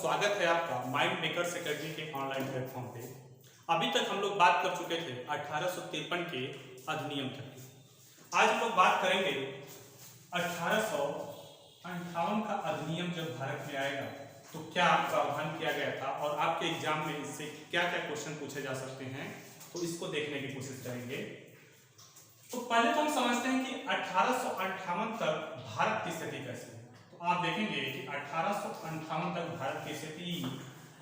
स्वागत है आपका माइंड मेकर्स एकेडमी के ऑनलाइन प्लेटफॉर्म पे। अभी तक हम लोग बात कर चुके थे 1853 के अधिनियम तक की। आज हम लोग बात करेंगे 1858 का अधिनियम जब भारत में आएगा तो क्या प्रावधान किया गया था और आपके एग्जाम में इससे क्या क्या क्वेश्चन पूछे जा सकते हैं, तो इसको देखने की कोशिश करेंगे। तो पहले तो हम समझते हैं कि 1858 तक भारत की स्थिति कैसी है। तो आप देखेंगे कि 1858 तक भारत की स्थिति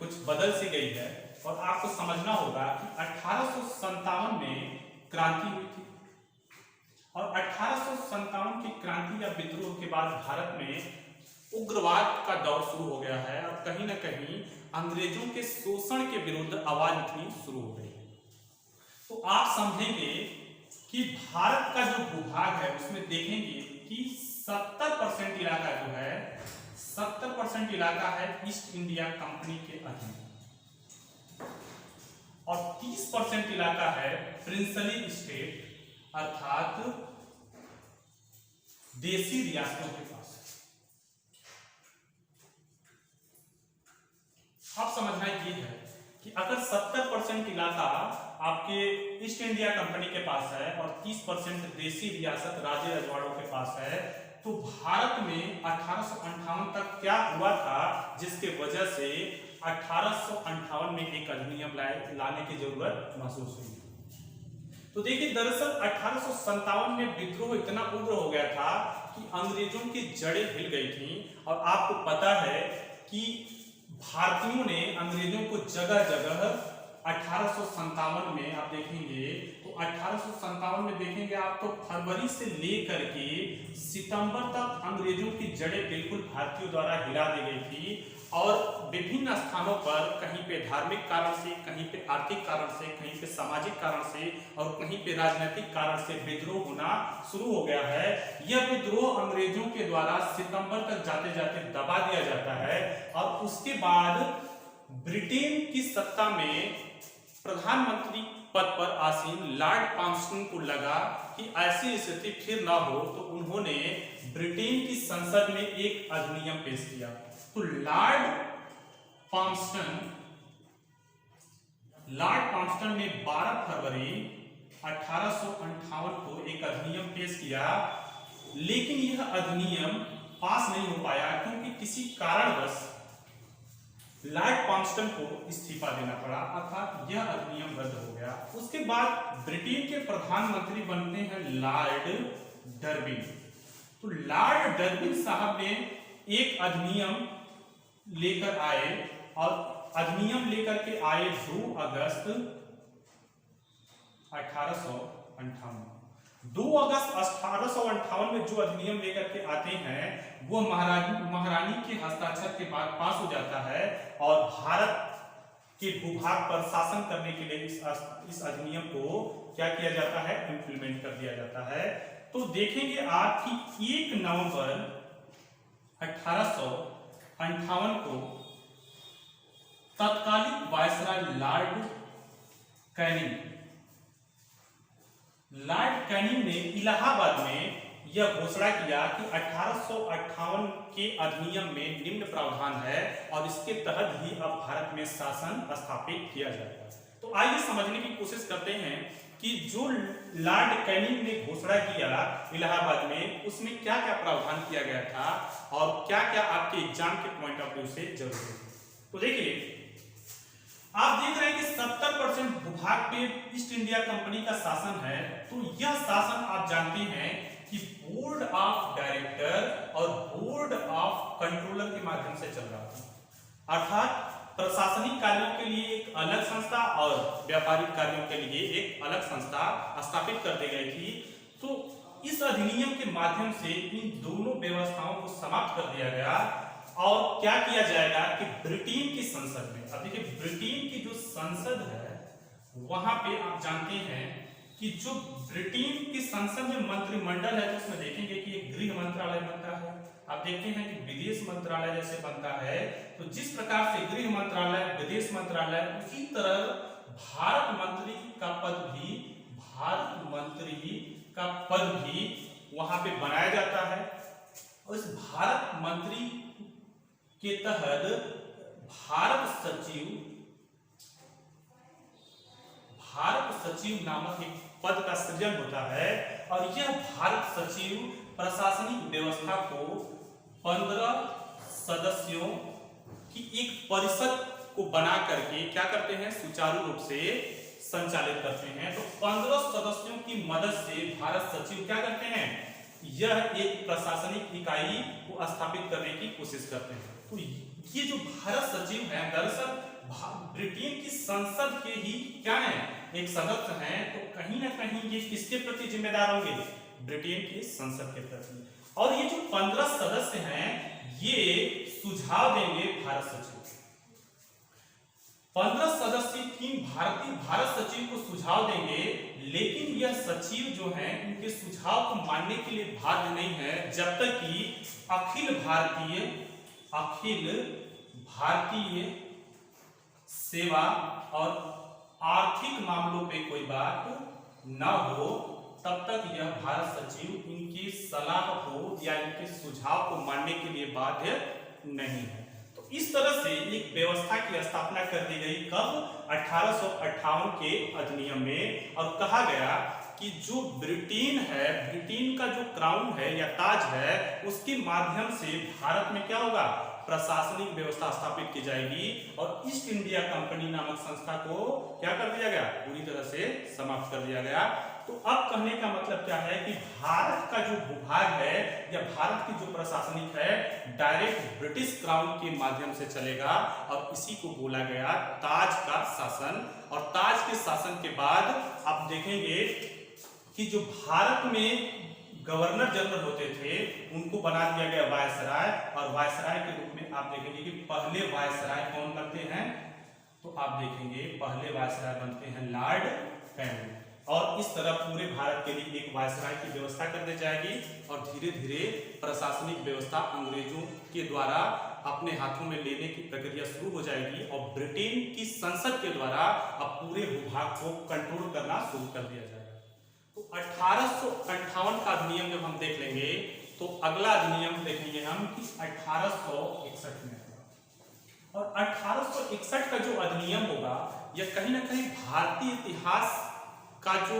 कुछ बदल सी गई है और आपको समझना होगा कि 1857 में क्रांति हुई थी और 1857 की क्रांति या विद्रोह के बाद भारत में उग्रवाद का दौर शुरू हो गया है और कहीं ना कहीं अंग्रेजों के शोषण के विरुद्ध आवाज उठनी शुरू हो गई है। तो आप समझेंगे कि भारत का जो भूभाग है उसमें देखेंगे कि 70% इलाका जो है 70% इलाका है ईस्ट इंडिया कंपनी के अधीन और 30% इलाका है प्रिंसली स्टेट अर्थात देसी रियासतों के पास। अब समझना ये है कि अगर 70% इलाका आपके ईस्ट इंडिया कंपनी के पास है और 30% देसी रियासत राज्य रजवाड़ों के पास है, तो भारत में 1858 तक क्या हुआ था जिसके वजह से 1858 में एक अधिनियम लाने की जरूरत महसूस हुई। तो देखिए, दरअसल 1857 में विद्रोह इतना उग्र हो गया था कि अंग्रेजों की जड़ें हिल गई थी और आपको पता है कि भारतीयों ने अंग्रेजों को जगह जगह 1857 में आप देखेंगे तो 1857 में देखेंगे आप तो फरवरी से लेकर के सितंबर तक अंग्रेजों की जड़ें बिल्कुल भारतीयों द्वारा हिला दी गई थी और विभिन्न स्थानों पर कहीं पे धार्मिक कारण से, कहीं पे आर्थिक कारण से, कहीं पे सामाजिक कारण से और कहीं पे राजनीतिक कारण से विद्रोह होना शुरू हो गया है। यह विद्रोह अंग्रेजों के द्वारा सितंबर तक जाते जाते दबा दिया जाता है और उसके बाद ब्रिटेन की सत्ता में प्रधानमंत्री पद पर आसीन लॉर्ड पाम्पस्टन को लगा कि ऐसी स्थिति फिर ना हो, तो उन्होंने ब्रिटेन की संसद में एक अधिनियम पेश किया। तो लॉर्ड पाम्पस्टन ने 12 फरवरी 1858 को एक अधिनियम पेश किया, लेकिन यह अधिनियम पास नहीं हो पाया क्योंकि किसी कारणवश लॉर्ड पाम्पस्टन को इस्तीफा देना पड़ा अर्थात यह अधिनियम रद्द हो गया। उसके बाद ब्रिटेन के प्रधानमंत्री बनते हैं लॉर्ड डर्बिन। तो लॉर्ड डर्बिन साहब ने एक अधिनियम लेकर आए और अधिनियम लेकर के आए 2 अगस्त 1858। 2 अगस्त 1858 में जो अधिनियम लेकर के आते हैं वो महारानी के हस्ताक्षर के बाद पास हो जाता है और भारत के भूभाग पर शासन करने के लिए इस अधिनियम को क्या किया जाता है, इंप्लीमेंट कर दिया जाता है। तो देखेंगे आप कि 1 नवंबर 1858 को तत्कालिक वायसराय लॉर्ड कैनिंग ने इलाहाबाद में यह घोषणा किया कि 1858 के अधिनियम में निम्न प्रावधान है और इसके तहत ही अब भारत में शासन स्थापित किया जाएगा। तो आइए समझने की कोशिश करते हैं कि जो लॉर्ड कैनिंग ने घोषणा किया इलाहाबाद में, उसमें क्या क्या प्रावधान किया गया था और क्या क्या आपके एग्जाम के पॉइंट ऑफ व्यू से जरूरी है। तो देखिए, आप देख रहे हैं कि 70% भूभाग पे ईस्ट इंडिया कंपनी का शासन है। तो यह शासन आप जानते हैं कि बोर्ड ऑफ डायरेक्टर और बोर्ड ऑफ कंट्रोलर के माध्यम से चल रहा था, अर्थात प्रशासनिक कार्यों के लिए एक अलग संस्था और व्यापारिक कार्यों के लिए एक अलग संस्था स्थापित कर दी गई थी। तो इस अधिनियम के माध्यम से इन दोनों व्यवस्थाओं को समाप्त कर दिया गया और क्या किया जाएगा कि ब्रिटेन की संसद में, अब देखिए ब्रिटेन की जो संसद है वहां पे आप जानते हैं कि जो ब्रिटेन की संसद में मंत्रिमंडल है तो उसमें देखेंगे कि एक गृह मंत्रालय बनता है, आप देखते हैं कि विदेश मंत्रालय जैसे बनता है। तो जिस प्रकार से गृह मंत्रालय, विदेश मंत्रालय, उसी तरह भारत मंत्री का पद भी वहां पे बनाया जाता है। और इस भारत मंत्री के तहत भारत सचिव नामक एक पद का सृजन होता है और यह भारत सचिव प्रशासनिक व्यवस्था को 15 सदस्यों की एक परिषद को बना करके क्या करते हैं, सुचारू रूप से संचालित करते हैं। तो 15 सदस्यों की मदद से भारत सचिव क्या करते हैं, यह एक प्रशासनिक इकाई को स्थापित करने की कोशिश करते हैं। तो ये जो भारत सचिव है दरअसल ब्रिटेन की संसद के ही क्या है, एक सदस्य हैं। तो कहीं ना कहीं ये किसके प्रति जिम्मेदार होंगे, ब्रिटेन की संसद के प्रति। और ये जो 15 सदस्य हैं ये सुझाव देंगे भारत सचिव। 15 सदस्यीय टीम भारत सचिव को सुझाव देंगे, लेकिन यह सचिव जो हैं उनके सुझाव को मानने के लिए बाध्य नहीं है जब तक कि अखिल भारतीय सेवा और आर्थिक मामलों पे कोई बात न हो, तब तक यह भारत सचिव इनकी सलाह को या इनके सुझाव को मानने के लिए बाध्य नहीं है। तो इस तरह से एक व्यवस्था की स्थापना कर दी गई कब, 1858 के अधिनियम में। और कहा गया कि जो ब्रिटेन है, ब्रिटेन का जो क्राउन है या ताज है, उसके माध्यम से भारत में क्या होगा, प्रशासनिक व्यवस्था स्थापित की जाएगी और ईस्ट इंडिया कंपनी नामक संस्था को क्या कर दिया गया, पूरी तरह से समाप्त कर दिया गया। तो अब कहने का मतलब क्या है कि भारत का जो भूभाग है या भारत की जो प्रशासनिक है डायरेक्ट ब्रिटिश क्राउन के माध्यम से चलेगा और इसी को बोला गया ताज का शासन। और ताज के शासन के बाद आप देखेंगे कि जो भारत में गवर्नर जनरल होते थे उनको बना दिया गया वायसराय। और वायसराय के रूप में आप देखेंगे कि पहले वायसराय कौन बनते हैं, तो आप देखेंगे पहले वायसराय बनते हैं लॉर्ड कैनिंग। और इस तरह पूरे भारत के लिए एक वायसराय की व्यवस्था कर दी जाएगी और धीरे धीरे प्रशासनिक व्यवस्था अंग्रेजों के द्वारा अपने हाथों में लेने की प्रक्रिया शुरू हो जाएगी और ब्रिटेन की संसद के द्वारा अब पूरे भूभाग को कंट्रोल करना शुरू कर दिया जाएगा। तो 1858 का अधिनियम जब हम देख लेंगे तो अगला अधिनियम देखेंगे हम कि 1861 में। और 1861 का जो अधिनियम होगा यह कहीं ना कहीं भारतीय इतिहास का जो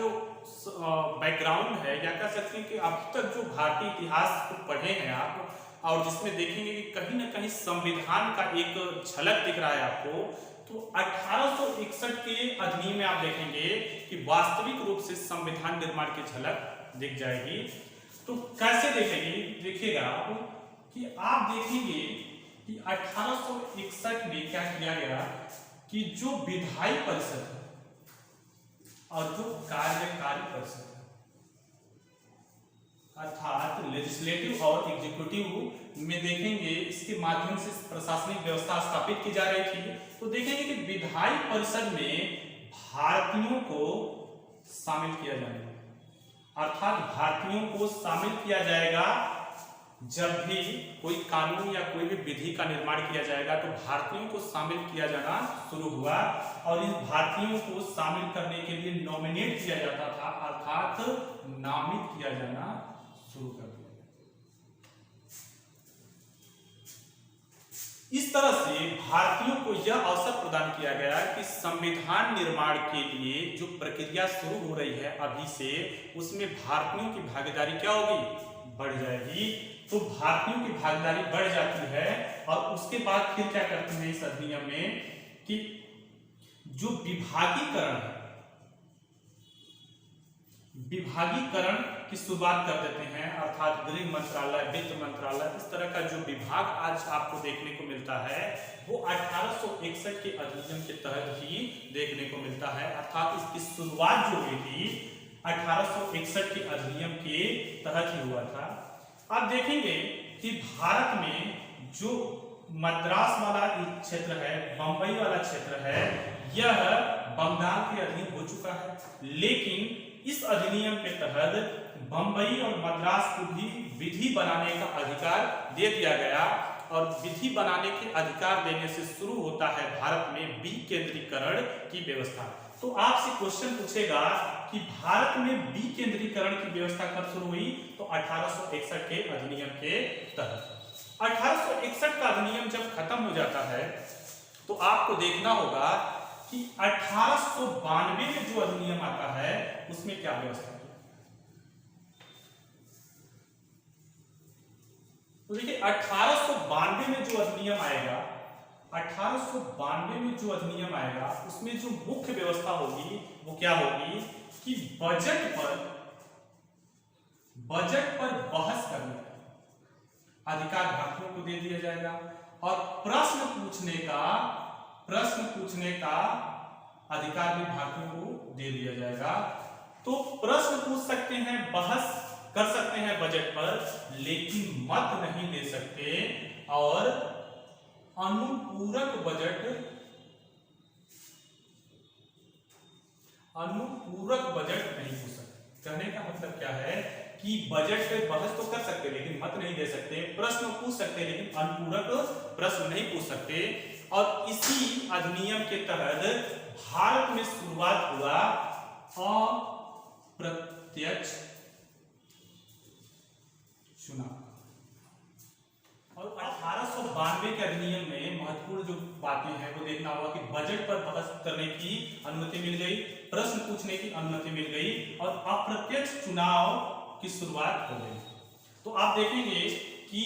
बैकग्राउंड है या कह सकते हैं कि अब तक जो भारतीय इतिहास को पढ़े हैं आप और जिसमें देखेंगे कि कहीं ना कहीं संविधान का एक झलक दिख रहा है आपको। तो 1861 के अधिनियम में आप देखेंगे कि वास्तविक रूप से संविधान निर्माण की झलक दिख जाएगी। तो कैसे देखेंगे, देखिएगा आप कि आप देखेंगे कि 1861 में क्या किया गया कि जो विधायी परिषद है और जो कार्यकारी परिषद है अर्थात लेजिस्लेटिव और एग्जीक्यूटिव में देखेंगे इसके माध्यम से प्रशासनिक व्यवस्था स्थापित की जा रही थी। तो देखेंगे कि विधायी परिषद में भारतीयों को शामिल किया जाएगा, अर्थात भारतीयों को शामिल किया जाएगा। जब भी कोई कानून या कोई भी विधि का निर्माण किया जाएगा तो भारतीयों को शामिल किया जाना शुरू हुआ और इन भारतीयों को शामिल करने के लिए नॉमिनेट किया जाता था, अर्थात नामित किया जाना शुरू कर दिया। इस तरह से भारतीयों को यह अवसर प्रदान किया गया कि संविधान निर्माण के लिए जो प्रक्रिया शुरू हो रही है अभी से, उसमें भारतीयों की भागीदारी क्या होगी, बढ़ जाएगी। तो भारतीयों की भागीदारी बढ़ जाती है और उसके बाद फिर क्या करते हैं इस अधिनियम में कि जो विभागीकरण की शुरुआत कर देते हैं, अर्थात गृह मंत्रालय, वित्त मंत्रालय, इस तरह का जो विभाग आज आपको देखने को मिलता है वो 1861 के अधिनियम के तहत ही देखने को मिलता है। अर्थात इसकी शुरुआत जो हुई थी 1861 के अधिनियम के तहत ही हुआ था। आप देखेंगे कि भारत में जो मद्रास वाला क्षेत्र है, बंबई वाला क्षेत्र है, यह बंगाल के अधीन हो चुका है, लेकिन इस अधिनियम के तहत बंबई और मद्रास को भी विधि बनाने का अधिकार दे दिया गया। और विधि बनाने के अधिकार देने से शुरू होता है भारत में विकेंद्रीकरण की व्यवस्था। तो आपसे क्वेश्चन पूछेगा कि भारत में विकेंद्रीकरण की व्यवस्था कब शुरू हुई, तो 1861 के अधिनियम के तहत। 1861 का अधिनियम जब खत्म हो जाता है तो आपको देखना होगा कि 1892 में जो अधिनियम आता है उसमें क्या व्यवस्था है। तो देखिए 1892 में जो अधिनियम आएगा, 1892 में जो अधिनियम आएगा उसमें जो मुख्य व्यवस्था होगी वो क्या होगी कि बजट पर बहस करने का अधिकार भारतीयों को दे दिया जाएगा और प्रश्न पूछने का अधिकार भी भारतीयों को दे दिया जाएगा। तो प्रश्न पूछ सकते हैं, बहस कर सकते हैं बजट पर, लेकिन मत नहीं दे सकते और अनुपूरक बजट नहीं पूछ सकते। कहने का मतलब क्या है कि बजट पे बहस तो कर सकते लेकिन मत नहीं दे सकते, प्रश्न पूछ सकते लेकिन अनुपूरक प्रश्न नहीं पूछ सकते। और इसी अधिनियम के तहत भारत में शुरुआत हुआ अप्रत्यक्ष चुनाव। और 1892 के अधिनियम में महत्वपूर्ण जो बातें हैं वो देखना होगा कि बजट पर बहस करने की अनुमति मिल गई, प्रश्न पूछने की अनुमति मिल गई और अप्रत्यक्ष चुनाव की शुरुआत हो गई। तो आप देखेंगे कि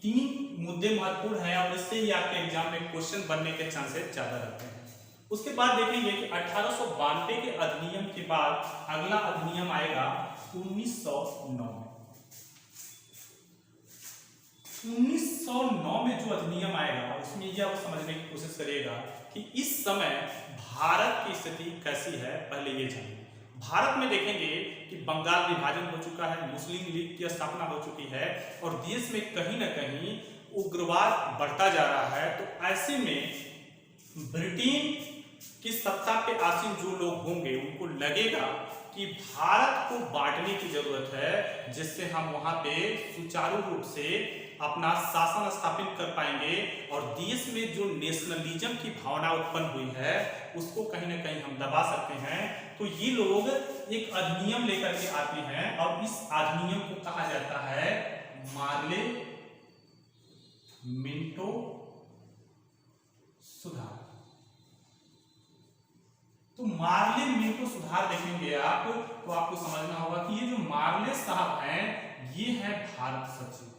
3 मुद्दे महत्वपूर्ण हैं और इससे ही आपके एग्जाम में क्वेश्चन बनने के चांसेस ज्यादा रहते हैं। उसके बाद देखेंगे कि 1892 के अधिनियम के बाद अगला अधिनियम आएगा 1909 में। 1909 में जो अधिनियम आएगा उसमें यह आप समझने की कोशिश करिएगा कि इस समय भारत की स्थिति कैसी है। पहले ये जानिए, भारत में देखेंगे कि बंगाल विभाजन हो चुका है, मुस्लिम लीग की स्थापना हो चुकी है और देश में कहीं ना कहीं उग्रवाद बढ़ता जा रहा है। तो ऐसे में ब्रिटेन की सत्ता पे आसीन जो लोग होंगे उनको लगेगा कि भारत को बांटने की जरूरत है, जिससे हम वहां पे सुचारू रूप से अपना शासन स्थापित कर पाएंगे और देश में जो नेशनलिज्म की भावना उत्पन्न हुई है उसको कहीं ना कहीं हम दबा सकते हैं। तो ये लोग एक अधिनियम लेकर के आते हैं और इस अधिनियम को कहा जाता है मार्ले मिंटो सुधार। तो मार्ले मिंटो सुधार देखेंगे आप तो आपको समझना होगा कि ये जो मार्ले साहब हैं ये है भारत सचिव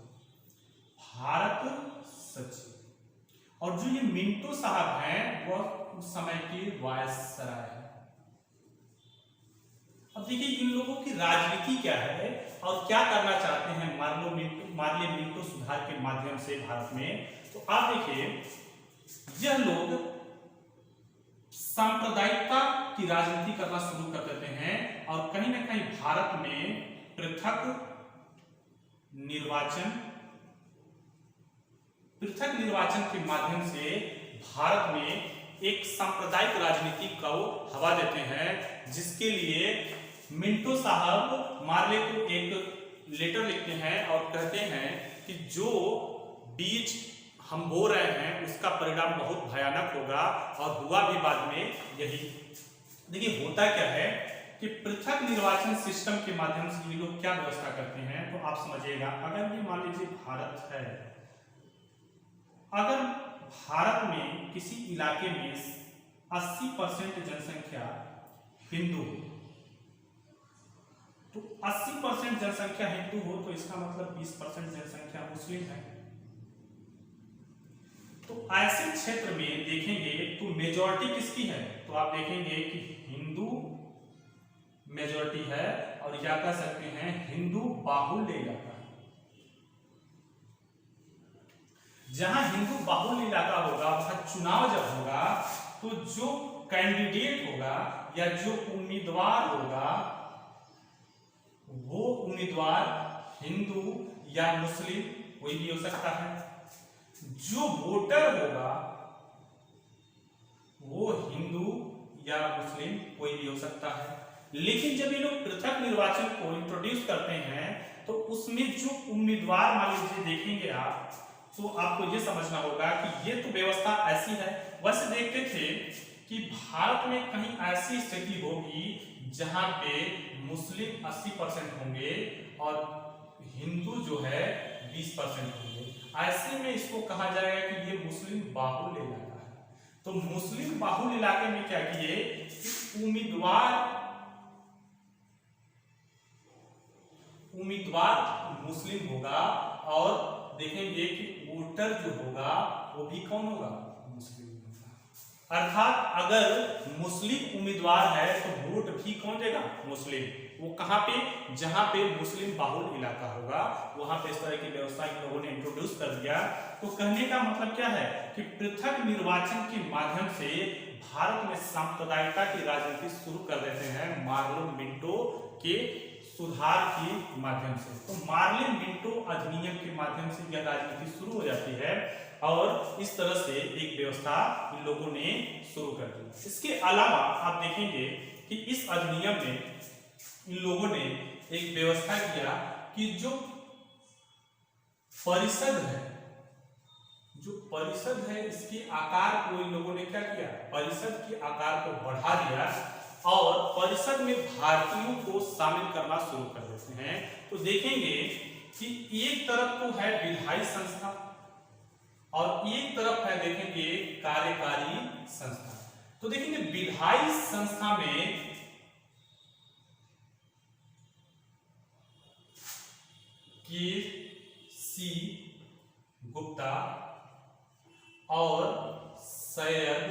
और जो ये मिंटो साहब हैं वह उस समय के वायसराय है। अब देखिए इन लोगों की राजनीति क्या है और क्या करना चाहते हैं मार्ले मिंटो सुधार के माध्यम से भारत में। तो आप देखिए यह लोग सांप्रदायिकता की राजनीति करना शुरू कर देते हैं और कहीं ना कहीं भारत में पृथक निर्वाचन के माध्यम से भारत में एक सांप्रदायिक राजनीति को हवा देते हैं, जिसके लिए मिंटो साहब मार्ले को एक लेटर लिखते हैं और कहते हैं कि जो बीज हम बो रहे हैं उसका परिणाम बहुत भयानक होगा और हुआ भी बाद में यही। देखिए होता क्या है कि पृथक निर्वाचन सिस्टम के माध्यम से ये लोग क्या व्यवस्था करते हैं। तो आप समझिएगा, अगर ये मान लीजिए भारत है, अगर भारत में किसी इलाके में 80% जनसंख्या हिंदू हो, तो 80% जनसंख्या हिंदू हो तो इसका मतलब 20% जनसंख्या मुस्लिम है। तो ऐसे क्षेत्र में देखेंगे तो मेजॉरिटी किसकी है, तो आप देखेंगे कि हिंदू मेजॉरिटी है और क्या कह सकते हैं हिंदू बाहुल्य इलाका। जहां हिंदू बाहुल्य इलाका होगा वहां चुनाव जब होगा तो जो कैंडिडेट होगा या जो उम्मीदवार होगा वो उम्मीदवार हिंदू या मुस्लिम कोई भी हो सकता है। जो वोटर होगा वो हिंदू या मुस्लिम कोई भी हो सकता है। लेकिन जब ये लोग पृथक निर्वाचन को इंट्रोड्यूस करते हैं तो उसमें जो उम्मीदवार मान लीजिए देखेंगे आप, तो आपको ये समझना होगा कि ये तो व्यवस्था ऐसी है। वैसे देखते थे कि भारत में कहीं ऐसी स्थिति होगी जहां पे मुस्लिम 80% होंगे और हिंदू जो है 20% होंगे। ऐसे में इसको कहा जाएगा कि ये मुस्लिम बाहुल्य इलाका है। तो मुस्लिम बाहुल इलाके में क्या किए कि उम्मीदवार मुस्लिम होगा और देखेंगे कि वोटर जो होगा वो भी कौन होगा, मुस्लिम होगा। अर्थात अगर मुस्लिम उम्मीदवार है तो वोट भी कौन देगा, मुस्लिम। वो कहां पे, जहां पे मुस्लिम बाहुल इलाका होगा वहां पे इस तरह की व्यवस्था इन लोगों ने इंट्रोड्यूस कर दिया। तो कहने का मतलब क्या है कि पृथक निर्वाचन के माध्यम से भारत में सांप्रदायिकता की राजनीति शुरू कर देते हैं मार्लिन मिंटो के सुधार के माध्यम से। तो मार्लिन मिंटो अधिनियम के माध्यम से यह राजनीति शुरू हो जाती है और इस तरह से एक व्यवस्था इन लोगों ने शुरू कर दी। इसके अलावा आप देखेंगे कि इस अधिनियम में इन लोगों ने एक व्यवस्था किया कि जो परिषद है इसके आकार को इन लोगों ने क्या किया, परिषद के आकार को बढ़ा दिया और परिषद में भारतीयों को शामिल करना शुरू कर देते हैं। तो देखेंगे कि एक तरफ तो है विधायी संस्था और एक तरफ है देखेंगे कार्यकारी संस्था। तो देखेंगे विधायी संस्था में के.सी. गुप्ता और सैयद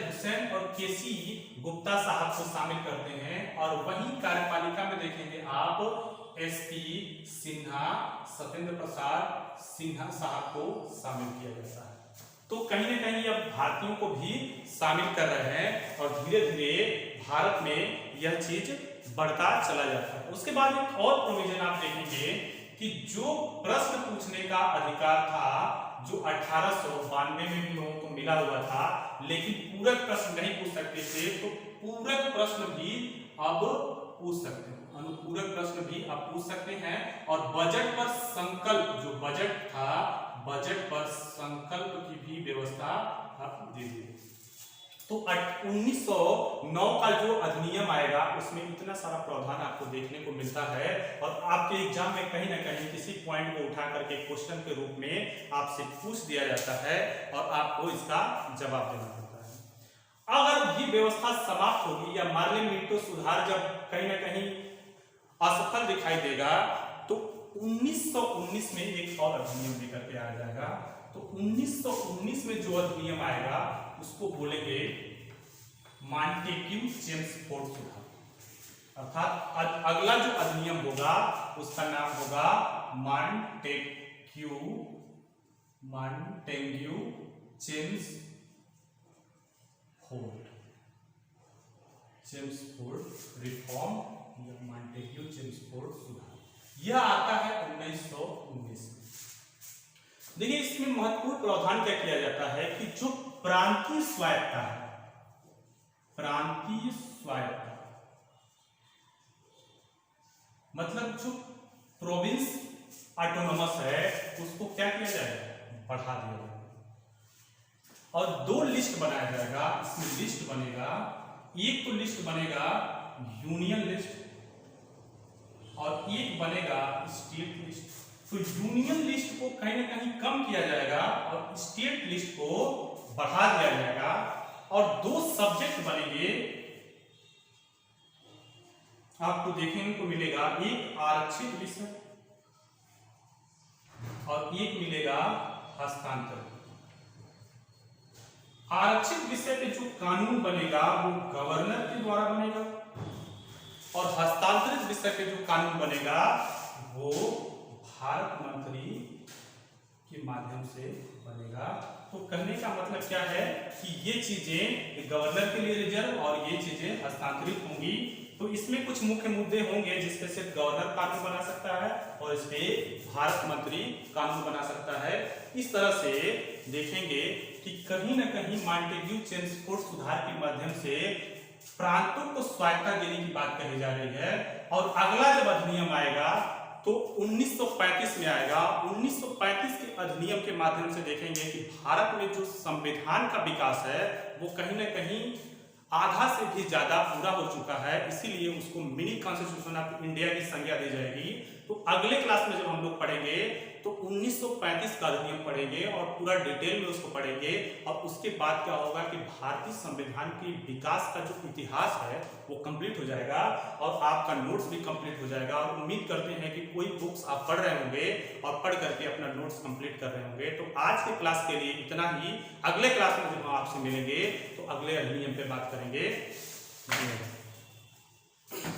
हुसैन और के.सी. गुप्ता साहब को शामिल करते हैं और वहीं कार्यपालिका में देखेंगे आप एस.पी. सिन्हा, सत्येंद्र प्रसाद सिन्हा साहब को शामिल किया जाता है। तो कहीं ना कहीं अब भारतीयों को भी शामिल कर रहे हैं और धीरे धीरे भारत में यह चीज बढ़ता चला जाता है। उसके बाद एक और प्रोविजन आप देखेंगे कि जो प्रश्न पूछने का अधिकार था जो 1892 में भी लोगों को मिला हुआ था, लेकिन पूरक प्रश्न नहीं पूछ सकते थे, तो पूरक प्रश्न भी अब पूछ सकते हैं, अनुपूरक प्रश्न भी आप पूछ सकते हैं। और बजट पर संकल्प, जो बजट था बजट पर संकल्प की भी व्यवस्था आप दे दी। तो 1909 का जो अधिनियम आएगा उसमें इतना सारा प्रावधान आपको देखने को मिलता है और आपके एग्जाम में कहीं ना कहीं किसी पॉइंट को उठा करके क्वेश्चन के रूप में आपसे पूछ दिया जाता है और आपको इसका जवाब देना होता है। अगर ये व्यवस्था समाप्त होगी या मार्लिन मिंटो सुधार जब कहीं ना कहीं असफल दिखाई देगा तो 1919 में एक और अधिनियम लेकर के आ जाएगा। तो 1919 में जो अधिनियम आएगा उसको बोलेंगे मॉन्टेग्यू चेम्सफोर्ड सुधार। अर्थात अगला जो अधिनियम होगा उसका नाम होगा मॉन्टेग्यू चेम्सफोर्ड रिफॉर्म या मॉन्टेग्यू चेम्सफोर्ड सुधार। यह आता है 1919 में। देखिए इसमें महत्वपूर्ण प्रावधान क्या किया जाता है कि जो प्रांतीय स्वायत्तता है, प्रांतीय स्वायत्तता मतलब जो प्रोविंस ऑटोनोमस है उसको क्या किया जाएगा, बढ़ा दिया जाएगा और दो लिस्ट बनाया जाएगा। इसमें लिस्ट बनेगा, एक तो लिस्ट बनेगा यूनियन लिस्ट और एक बनेगा स्टेट लिस्ट। तो यूनियन लिस्ट को कहीं ना कहीं कम किया जाएगा और स्टेट लिस्ट को बढ़ा दिया जाएगा और दो सब्जेक्ट बनेंगे आपको देखने को मिलेगा, एक आरक्षित विषय और एक मिलेगा हस्तांतरण। आरक्षित विषय पे जो कानून बनेगा वो गवर्नर के द्वारा बनेगा और हस्तांतरित विषय पे जो कानून बनेगा वो भारत मंत्री के माध्यम से बनेगा। तो कहने का मतलब क्या है कि ये चीजें गवर्नर के लिए रिजर्व और ये चीजें हस्तांतरित होंगी। तो इसमें कुछ मुख्य मुद्दे होंगे जिसपे सिर्फ गवर्नर कानून बना सकता है और इस पे भारत मंत्री कानून बना सकता है। इस तरह से देखेंगे कि कहीं ना कहीं मॉन्टेग्यू चेम्सफोर्ड सुधार के माध्यम से प्रांतों को स्वायत्तता देने की बात कही जा रही है। और अगला जब अधिनियम आएगा तो 1935 में आएगा। 1935 के अधिनियम के माध्यम से देखेंगे कि भारत में जो संविधान का विकास है वो कहीं ना कहीं आधा से भी ज्यादा पूरा हो चुका है, इसीलिए उसको मिनी कॉन्स्टिट्यूशन ऑफ इंडिया की संज्ञा दी जाएगी। तो अगले क्लास में जब हम लोग पढ़ेंगे तो 1935 का अधिनियम पढ़ेंगे और पूरा डिटेल में उसको पढ़ेंगे। और उसके बाद क्या होगा कि भारतीय संविधान की विकास का जो इतिहास है वो कंप्लीट हो जाएगा और आपका नोट्स भी कंप्लीट हो जाएगा। और उम्मीद करते हैं कि कोई बुक्स आप पढ़ रहे होंगे और पढ़ करके अपना नोट्स कंप्लीट कर रहे होंगे। तो आज के क्लास के लिए इतना ही। अगले क्लास में जब हम आपसे मिलेंगे तो अगले अधिनियम पे बात करेंगे। धन्यवाद।